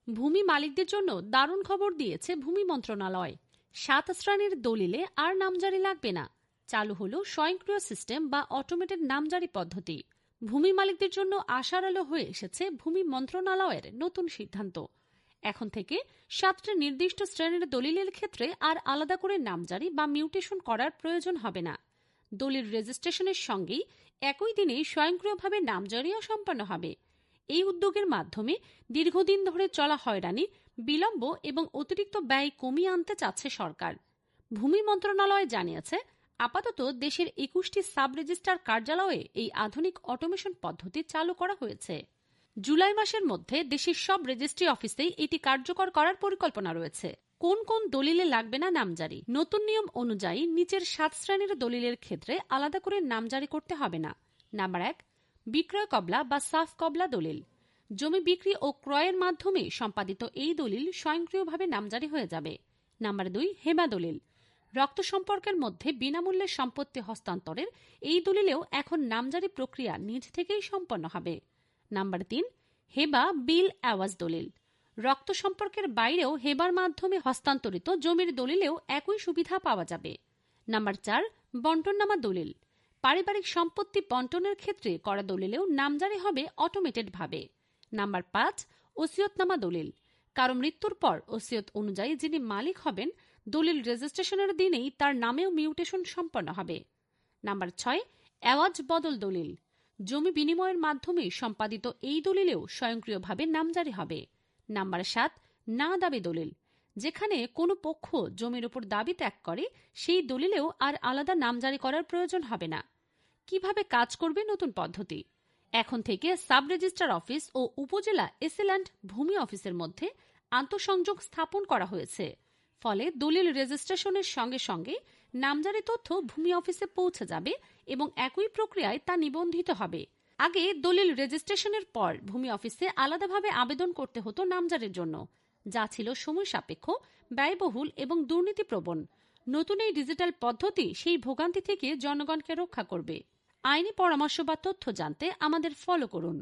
ভূমি মালিকদের জন্য দারুণ খবর দিয়েছে ভূমি মন্ত্রণালয়। 7 শ্রেণীর দলিলে আর নামজারি লাগবে না। চালু হলো স্বয়ংক্রিয় সিস্টেম বা অটোমেটেড নামজারি পদ্ধতি। ভূমি মালিকদের জন্য আশার আলো হয়ে এসেছে ভূমি মন্ত্রণালয়ের নতুন সিদ্ধান্ত। এখন থেকে 7টা নির্দিষ্ট শ্রেণীর দলিলের ক্ষেত্রে আর আলাদা করে নামজারি বা মিউটেশন করার প্রয়োজন হবে না। দলিল রেজিস্ট্রেশনের সঙ্গেই একই দিনে স্বয়ংক্রিয়ভাবে নামজারিও সম্পন্ন হবে। এই উদ্যোগের মাধ্যমে দীর্ঘদিন ধরে চলা হয়রানি, বিলম্ব এবং অতিরিক্ত ব্যয় কমিয়ে আনতে চাচ্ছে সরকার। ভূমি মন্ত্রণালয় জানিয়েছে, আপাতত দেশের 21টি সাব রেজিস্ট্রার কার্যালয়ে এই আধুনিক অটোমেশন পদ্ধতি চালু করা হয়েছে। জুলাই মাসের মধ্যে দেশের সব রেজিস্ট্রি অফিসেই এটি কার্যকর করার পরিকল্পনা রয়েছে। কোন কোন দলিলে লাগবে না নামজারি? নতুন নিয়ম অনুযায়ী নিচের 7 শ্রেণীর দলিলের ক্ষেত্রে আলাদা করে নামজারি করতে হবে না। নাম্বার 1, বিক্রয় কবলা বা সাফ কবলা দলিল। জমি বিক্রি ও ক্রয়ের মাধ্যমে সম্পাদিত এই দলিল স্বয়ংক্রিয়ভাবে নামজারি হয়ে যাবে। নাম্বার 2, হেবা দলিল। রক্ত সম্পর্কের মধ্যে বিনামূল্যে সম্পত্তি হস্তান্তরের এই দলিলেও এখন নামজারি প্রক্রিয়া নিজ থেকেই সম্পন্ন হবে। নাম্বার 3, হেবা বিল আওয়াজ দলিল। রক্ত সম্পর্কের বাইরেও হেবার মাধ্যমে হস্তান্তরিত জমির দলিলেও একই সুবিধা পাওয়া যাবে। নাম্বার 4, বন্টননামা দলিল। পারিবারিক সম্পত্তি বন্টনের ক্ষেত্রে করা দলিলেও নামজারি হবে অটোমেটেড ভাবে। নাম্বার 5, ওসিয়তনামা দলিল। কারো মৃত্যুর পর ওসিয়ত অনুযায়ী যিনি মালিক হবেন, দলিল রেজিস্ট্রেশনের দিনেই তার নামেও মিউটেশন সম্পন্ন হবে। নাম্বার 6, আওয়াজ বদল দলিল। জমি বিনিময়ের মাধ্যমে সম্পাদিত এই দলিলেও স্বয়ংক্রিয়ভাবে নামজারি হবে। নাম্বার 7, না দাবি দলিল। যেখানে কোনো পক্ষ জমির উপর দাবি ত্যাগ করে, সেই দলিলেও আর আলাদা নামজারি করার প্রয়োজন হবে না। কিভাবে কাজ করবে নতুন পদ্ধতি? এখন থেকে সাব রেজিস্ট্রার অফিস ও উপজেলা এসএল্যান্ড ভূমি অফিসের মধ্যে আন্তঃসংযোগ স্থাপন করা হয়েছে। ফলে দলিল রেজিস্ট্রেশনের সঙ্গে সঙ্গে নামজারি তথ্য ভূমি অফিসে পৌঁছে যাবে এবং একই প্রক্রিয়ায় তা নিবন্ধিত হবে। আগে দলিল রেজিস্ট্রেশনের পর ভূমি অফিসে আলাদাভাবে আবেদন করতে হতো নামজারির জন্য, যা ছিল সময় সাপেক্ষ, ব্যয়বহুল এবং দুর্নীতিপ্রবণ। নতুন এই ডিজিটাল পদ্ধতি সেই ভোগান্তি থেকে জনগণকে রক্ষা করবে। আইনি পরামর্শ বা তথ্য জানতে আমাদের ফলো করুন।